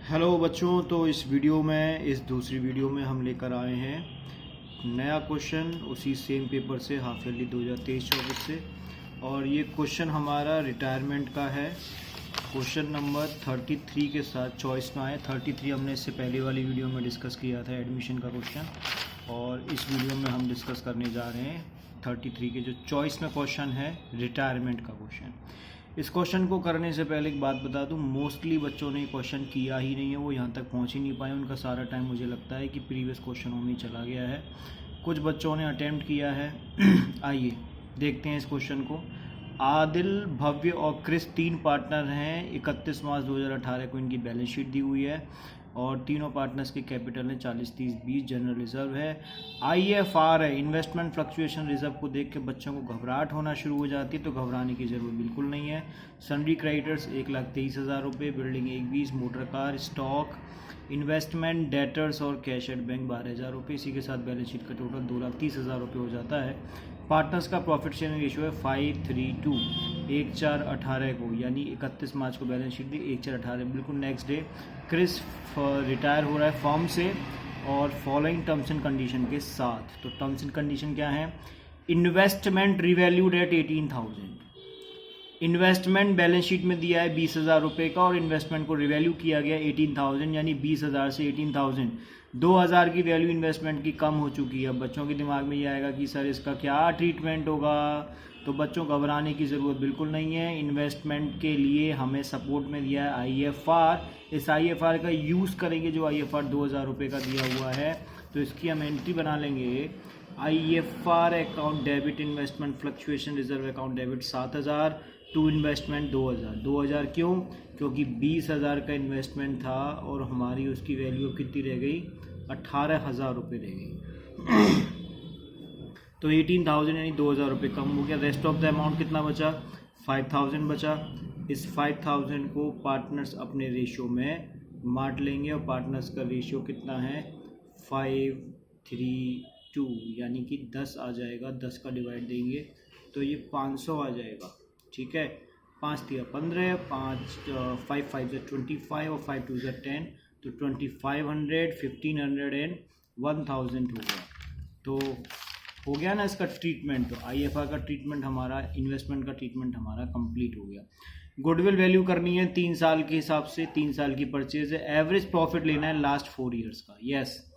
Hello बच्चों, तो इस दूसरी वीडियो में हम लेकर आए हैं नया क्वेश्चन उसी सेम पेपर से, हाफ ईयरली 2023-24 से। और ये क्वेश्चन हमारा रिटायरमेंट का है। क्वेश्चन नंबर 33 के साथ चॉइस में आए। 33 हमने इससे पहले वाली वीडियो में डिस्कस किया था, एडमिशन का क्वेश्चन, और इस वीडियो में हम डिस्कस करने जा रहे हैं 33 के जो चॉइस में क्वेश्चन है, रिटायरमेंट का क्वेश्चन। इस क्वेश्चन को करने से पहले एक बात बता दूं, मोस्टली बच्चों ने क्वेश्चन किया ही नहीं है, वो यहाँ तक पहुँच ही नहीं पाए। उनका सारा टाइम मुझे लगता है कि प्रीवियस क्वेश्चनों में ही चला गया है। कुछ बच्चों ने अटेम्प्ट किया है। आइए देखते हैं इस क्वेश्चन को। आदिल, भव्य और क्रिस 3 पार्टनर हैं। 31 मार्च 2018 को इनकी बैलेंस शीट दी हुई है और तीनों पार्टनर्स के कैपिटल है 40-30-20। जनरल रिजर्व है, IFR है, इन्वेस्टमेंट फ्लक्चुएशन रिजर्व को देख के बच्चों को घबराहट होना शुरू हो जाती है, तो घबराने की ज़रूरत बिल्कुल नहीं है। सन्ड्री क्रेडिटर्स 1,23,000 रुपये, building 1,20, motor car, stock, investment, debtors और कैश एट बैंक 12,000 रुपये। इसी के साथ बैलेंस शीट का टोटल 2,30,000 रुपये हो जाता है। पार्टनर्स का प्रॉफिट शेयरिंग रेशियो है 5:3:2, 1/4/18 को, यानी 31 मार्च को बैलेंस शीट दी, 1/4/18 बिल्कुल नेक्स्ट डे क्रिस रिटायर हो रहा है फर्म से और फॉलोइंग टर्म्स एंड कंडीशन के साथ। तो टर्म्स एंड कंडीशन क्या है? Investment revalued at 18,000। Investment balance sheet में दिया है 20,000 रुपये का और इन्वेस्टमेंट को रिवैल्यू किया गया 18,000, यानी 20,000 से 18,000 2,000 की वैल्यू इन्वेस्टमेंट की कम हो चुकी है। अब बच्चों के दिमाग में ये आएगा कि सर इसका क्या ट्रीटमेंट होगा, तो बच्चों घबराने की ज़रूरत बिल्कुल नहीं है। इन्वेस्टमेंट के लिए हमें सपोर्ट में दिया है IFR। इस IFR का यूज़ करेंगे, जो IFR 2,000 रुपये का दिया हुआ है, तो इसकी हम एंट्री बना लेंगे। IFR account debit, investment fluctuation reserve account debit 7,000, to investment 2,000। 2,000 क्यों? क्योंकि 20,000 का इन्वेस्टमेंट था और हमारी उसकी वैल्यू कितनी रह गई? 18,000 रुपये रह गई। तो 18,000 यानी 2,000 रुपये कम हो गया। रेस्ट ऑफ द अमाउंट कितना बचा? 5,000 बचा। इस 5,000 को पार्टनर्स अपने रेशियो में बांट लेंगे और पार्टनर्स का रेशियो कितना है? 5:3:2, यानी कि 10 आ जाएगा। 10 का डिवाइड देंगे तो ये 500 आ जाएगा। ठीक है, 5×3=15, 5×5=25 और 5×2=10, तो 2,500, 1,500 एंड 1,000 होगा। तो हो गया ना इसका ट्रीटमेंट। तो IFR का ट्रीटमेंट हमारा, इन्वेस्टमेंट का ट्रीटमेंट हमारा कंप्लीट हो गया। गुडविल वैल्यू करनी है 3 साल के हिसाब से, 3 साल की परचेज है। एवरेज प्रॉफिट लेना है लास्ट 4 ईयर्स का। यस,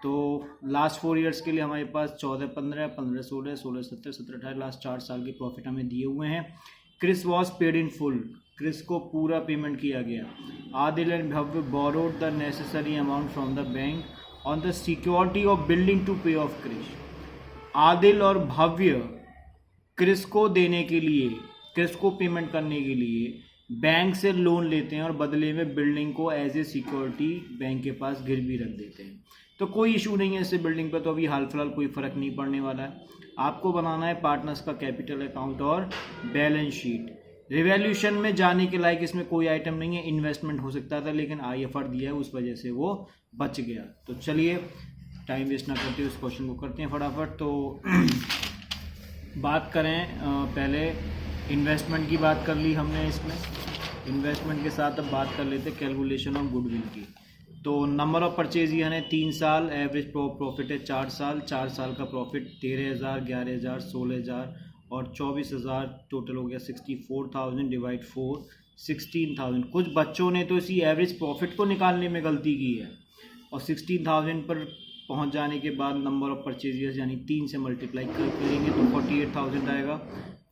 तो लास्ट 4 ईयर्स के लिए हमारे पास 14-15, 15-16, 16-17, 17-18 लास्ट 4 साल के प्रॉफिट हमें दिए हुए हैं। Chris was paid in full, Chris को पूरा पेमेंट किया गया। Adil and Bhavya borrowed the necessary amount from the bank on the security of building to pay off Chris. Adil और भव्य क्रिस को देने के लिए, क्रिस को पेमेंट करने के लिए बैंक से लोन लेते हैं और बदले में बिल्डिंग को एज ए सिक्योरिटी बैंक के पास गिरवी रख देते हैं। तो कोई इशू नहीं है इससे बिल्डिंग पर, तो अभी हाल फिलहाल कोई फ़र्क नहीं पड़ने वाला है। आपको बनाना है पार्टनर्स का कैपिटल अकाउंट और बैलेंस शीट। रिवैल्यूशन में जाने के लायक इसमें कोई आइटम नहीं है। इन्वेस्टमेंट हो सकता था लेकिन IFR दिया है, उस वजह से वो बच गया। तो चलिए टाइम वेस्ट ना करते उस क्वेश्चन को करते हैं फटाफट। तो बात करें, पहले इन्वेस्टमेंट की बात कर ली हमने। इसमें इन्वेस्टमेंट के साथ अब बात कर लेते हैं कैलकुलेशन ऑफ गुडविल की। तो नंबर ऑफ परचेज ये है 3 साल, एवरेज प्रॉफिट है 4 साल। 4 साल का प्रॉफिट 13,000, 11,000, 16,000 और 24,000, टोटल हो गया 64,000 डिवाइड 4, 16,000। कुछ बच्चों ने तो इसी एवरेज प्रॉफिट को निकालने में गलती की है और 16,000 पर पहुंच जाने के बाद नंबर ऑफ परचेजेस यानी 3 से मल्टीप्लाई करेंगे तो 48,000 आएगा।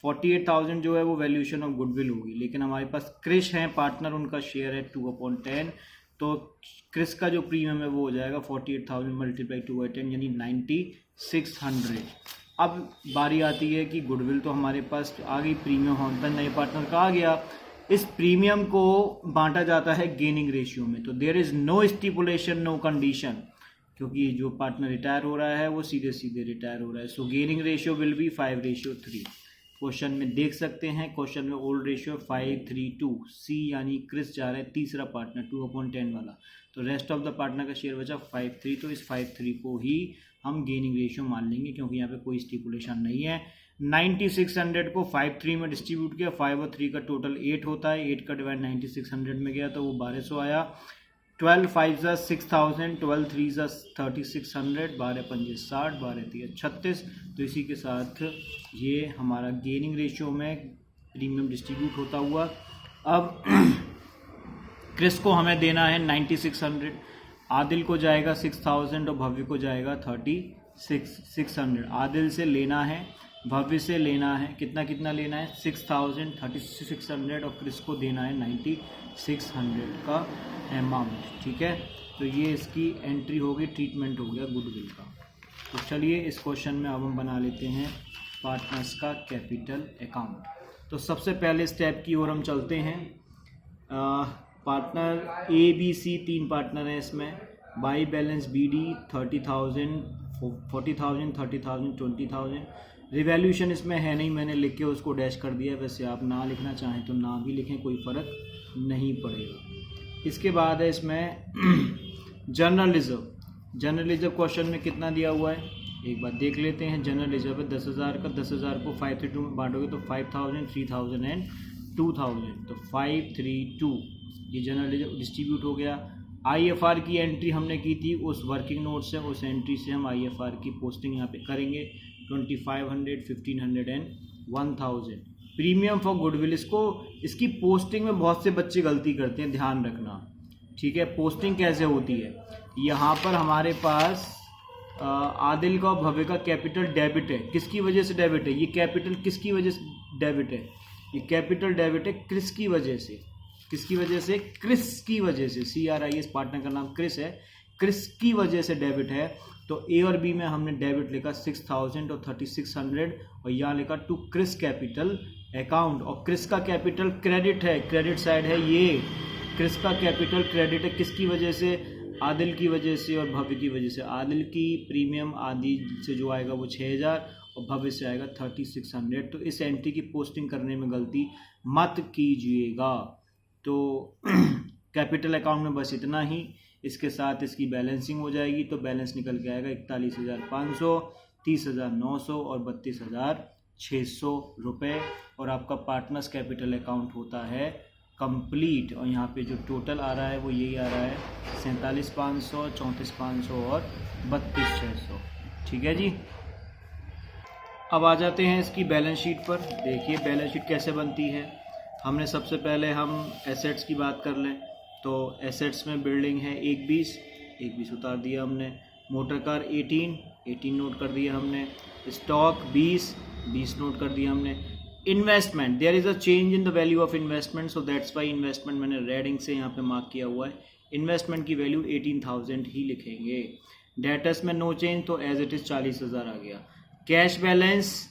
48,000 जो है वो वैल्यूएशन ऑफ गुडविल होगी। लेकिन हमारे पास क्रिस हैं पार्टनर, उनका शेयर है 2/10, तो क्रिस का जो प्रीमियम है वो हो जाएगा 48,000 × 2/10 यानी 9,600। अब बारी आती है कि गुडविल तो हमारे पास आ गई, प्रीमियम होता नए पार्टनर का आ गया। इस प्रीमियम को बांटा जाता है गेनिंग रेशियो में। तो there is no stipulation, no condition, क्योंकि जो पार्टनर रिटायर हो रहा है वो सीधे सीधे रिटायर हो रहा है। So gaining ratio will be 5:3। Question में देख सकते हैं, क्वेश्चन में ओल्ड रेशियो 5:3:2। सी यानी क्रिस जा रहा है तीसरा पार्टनर 2/10 वाला, तो रेस्ट ऑफ द पार्टनर का शेयर बचा 5:3। तो इस 5:3 को ही हम गेनिंग रेशियो मान लेंगे, क्योंकि यहाँ पे कोई स्टिपुलेशन नहीं है। 9600 को 5-3 में डिस्ट्रीब्यूट किया, 5 और 3 का टोटल 8 होता है, 8 का डिवाइड 9600 में गया तो वो 1200 आया। 12 5 6000, 12 3 3600, 12 5 60, 12 3 36। तो इसी के साथ ये हमारा गेनिंग रेशियो में प्रीमियम डिस्ट्रीब्यूट होता हुआ। अब क्रिस को हमें देना है 9600, आदिल को जाएगा 6000 और भव्य को जाएगा 3600। आदिल से लेना है, भव्य से लेना है, कितना कितना लेना है 6000, 3600 और क्रिस को देना है 9600 का अमाउंट। ठीक है, तो ये इसकी एंट्री हो गई, ट्रीटमेंट हो गया गुडविल का। तो चलिए इस क्वेश्चन में अब हम बना लेते हैं पार्टनर्स का कैपिटल अकाउंट। तो सबसे पहले स्टेप की ओर हम चलते हैं। Partner A B C 3 partner हैं इसमें। By balance b d 30,000, 40,000, 30,000, 20,000। Revaluation इसमें है नहीं, मैंने लिख के उसको डैश कर दिया। वैसे आप ना लिखना चाहें तो ना भी लिखें, कोई फ़र्क नहीं पड़ेगा। इसके बाद है इसमें general reserve. General reserve question में कितना दिया हुआ है एक बार देख लेते हैं। जनरल रिजर्व है 10,000 का, 10,000 को 532 में बांटोगे तो 5,000, 3,000 एंड 2,000, तो 532 ये जनरल रिजर्व डिस्ट्रीब्यूट हो गया। IFR की एंट्री हमने की थी उस वर्किंग नोट से, उस एंट्री से हम IFR की पोस्टिंग यहाँ पे करेंगे 2500, 1500 एंड 1000। प्रीमियम फॉर गुडविल, इसकी पोस्टिंग में बहुत से बच्चे गलती करते हैं, ध्यान रखना। ठीक है, पोस्टिंग कैसे होती है, यहाँ पर हमारे पास आदिल का और भव्य का कैपिटल डेबिट है। किसकी वजह से डेबिट है, ये कैपिटल किसकी वजह से डेबिट है, ये कैपिटल डेबिट है क्रिस की वजह से। किसकी वजह से, क्रिस की वजह से। CRIS पार्टनर का नाम क्रिस है, क्रिस की वजह से डेबिट है। तो A और B में हमने डेबिट लिखा 6000 और 3600 और यहाँ लिखा टू क्रिस कैपिटल अकाउंट। और क्रिस का कैपिटल क्रेडिट है, क्रेडिट साइड है ये। क्रिस का कैपिटल क्रेडिट है किसकी वजह से, आदिल की वजह से और भव्य की वजह से। आदिल की प्रीमियम आदिल से जो आएगा वो 6000 और भव्य से आएगा 3600। तो इस एंट्री की पोस्टिंग करने में गलती मत कीजिएगा। तो कैपिटल अकाउंट में बस इतना ही। इसके साथ इसकी बैलेंसिंग हो जाएगी, तो बैलेंस निकल के आएगा 41,500, 30,900 और 32,600 रुपये। और आपका पार्टनर्स कैपिटल अकाउंट होता है कंप्लीट। और यहाँ पे जो टोटल आ रहा है वो यही आ रहा है 47,500, 34,500 और 32,600। ठीक है जी। अब आ जाते हैं इसकी बैलेंस शीट पर। देखिए बैलेंस शीट कैसे बनती है। हमने सबसे पहले हम एसेट्स की बात कर लें, तो एसेट्स में बिल्डिंग है 120 उतार दिया हमने। मोटर कार 18 नोट कर दिया हमने। स्टॉक 20 नोट कर दिया हमने। Investment, there is a change in the value of investment, so that's why investment मैंने रेड इंक से यहाँ पे मार्क किया हुआ है। इन्वेस्टमेंट की वैल्यू 18,000 ही लिखेंगे। डेटर्स में नो चेंज, तो एज इट इज़ 40,000 आ गया। कैश बैलेंस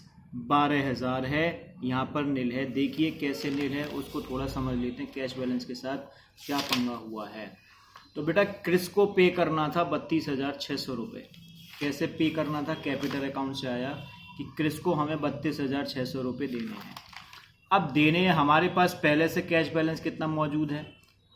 12,000 है, यहाँ पर नील है। देखिए कैसे नील है उसको थोड़ा समझ लेते हैं, कैश बैलेंस के साथ क्या पंगा हुआ है। तो बेटा क्रिस को पे करना था 32,600 रुपये। कैसे पे करना था, कैपिटल अकाउंट से आया कि क्रिस को हमें 32,600 रुपये देने हैं। अब देने हैं, हमारे पास पहले से कैश बैलेंस कितना मौजूद है,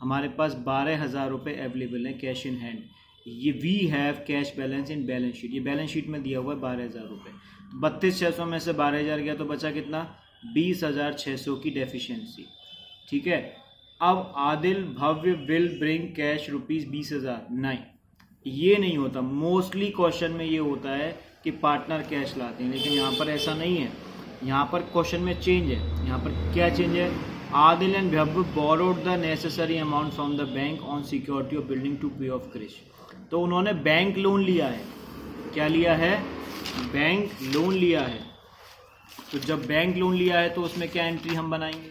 हमारे पास 12,000 रुपये अवेलेबल है कैश इन हैंड। ये we have cash balance in balance sheet, ये बैलेंस शीट में दिया हुआ है 12,000 रुपये। 32,600 में से 12,000 गया तो बचा कितना, 20,600 की डेफिशिएंसी। ठीक है। अब आदिल भव्य विल ब्रिंग कैश रुपीज़ 20,000, नहीं ये नहीं होता। मोस्टली क्वेश्चन में ये होता है कि पार्टनर कैश लाते हैं, लेकिन यहाँ पर ऐसा नहीं है। यहाँ पर क्वेश्चन में चेंज है। यहाँ पर क्या चेंज है, Adil and Bhavya borrowed the necessary amount from the bank on security of building to pay off Krish. तो उन्होंने बैंक लोन लिया है। क्या लिया है, बैंक लोन लिया है। तो जब बैंक लोन लिया है तो उसमें क्या एंट्री हम बनाएंगे,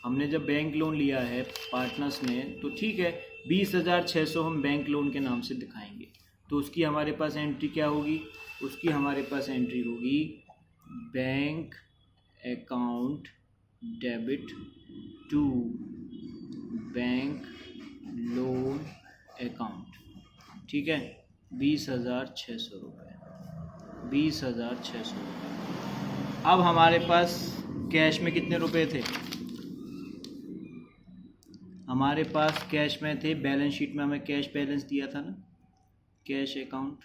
हमने जब बैंक लोन लिया है पार्टनर्स ने, तो ठीक है 20,600 हम बैंक लोन के नाम से दिखाएंगे। तो उसकी हमारे पास एंट्री क्या होगी, उसकी हमारे पास एंट्री होगी bank account debit to bank loan account. ठीक है, 20,600 रुपये, 20,600 रुपये। अब हमारे पास कैश में कितने रुपए थे, हमारे पास कैश में थे, बैलेंस शीट में हमें कैश बैलेंस दिया था ना, कैश अकाउंट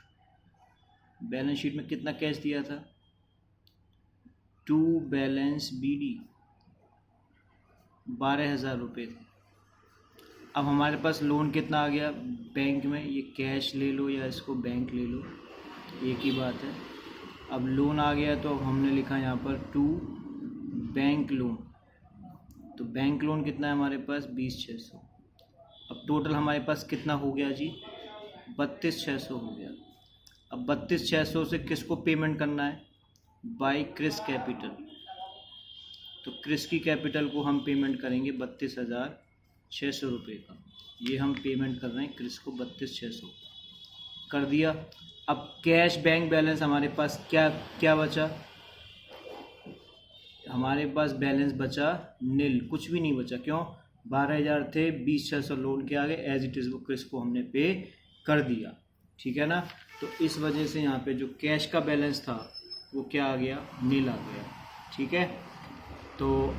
बैलेंस शीट में कितना कैश दिया था, टू बैलेंस BD 12,000 रुपये थे। अब हमारे पास लोन कितना आ गया बैंक में, ये कैश ले लो या इसको बैंक ले लो, एक ही बात है। अब लोन आ गया तो हमने लिखा यहाँ पर टू बैंक लोन, तो बैंक लोन कितना है हमारे पास 20,600। अब टोटल हमारे पास कितना हो गया जी, 32,600 हो गया। अब 32,600 से किसको पेमेंट करना है, बाय क्रिस कैपिटल, तो क्रिस की कैपिटल को हम पेमेंट करेंगे 32,600 रुपये का। ये हम पेमेंट कर रहे हैं क्रिस को 32,600 कर दिया। अब कैश बैंक बैलेंस हमारे पास क्या बचा, हमारे पास बैलेंस बचा नील, कुछ भी नहीं बचा। क्यों, 12,000 थे, 20,600 लोन के आगे एज इट इज़ वो क्रिस को हमने पे कर दिया, ठीक है ना। तो इस वजह से यहाँ पे जो कैश का बैलेंस था वो क्या आ गया, नील आ गया, ठीक है। तो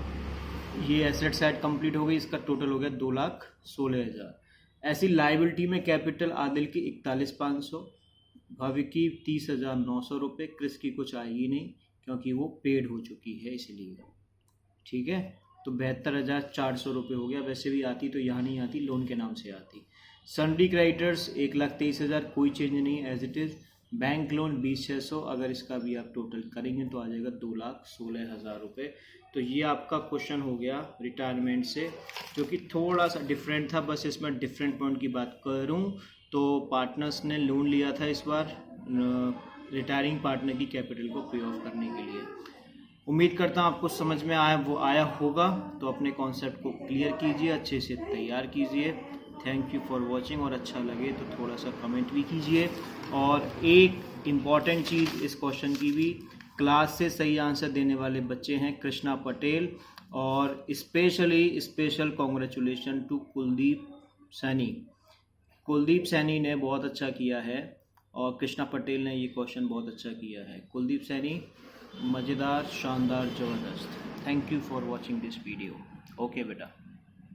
ये एसेट साइड कंप्लीट हो गई, इसका टोटल हो गया 2,16,000। ऐसी लाइबिलिटी में कैपिटल आदिल की 41,500, भव्य की 30,900 रुपये, क्रिस की कुछ आएगी नहीं क्योंकि वो पेड हो चुकी है इसलिए, ठीक है। तो 72,400 रुपये हो गया, वैसे भी आती तो यहाँ नहीं आती, लोन के नाम से आती। सन्डी क्रेडिटर्स 1,23,000, कोई चेंज नहीं, as it is. Bank loan 20,600, अगर इसका भी आप टोटल करेंगे तो आ जाएगा 2,16,000 रुपये। तो ये आपका क्वेश्चन हो गया रिटायरमेंट से, जो कि थोड़ा सा डिफरेंट था। बस इसमें डिफरेंट पॉइंट की बात करूँ तो पार्टनर्स ने लोन लिया था इस बार रिटायरिंग पार्टनर की कैपिटल को पे ऑफ करने के लिए। उम्मीद करता हूँ आपको समझ में आया होगा। तो अपने कॉन्सेप्ट को क्लियर कीजिए, अच्छे से तैयार कीजिए। थैंक यू फॉर वॉचिंग, और अच्छा लगे तो थोड़ा सा कमेंट भी कीजिए। और एक इम्पॉर्टेंट चीज़ इस क्वेश्चन की भी, क्लास से सही आंसर देने वाले बच्चे हैं कृष्णा पटेल, और special congratulation to Kuldeep Saini. Kuldeep Saini ने बहुत अच्छा किया है और कृष्णा पटेल ने ये क्वेश्चन बहुत अच्छा किया है। कुलदीप सैनी मज़ेदार, शानदार, ज़बरदस्त। Thank you for watching this video. Okay बेटा।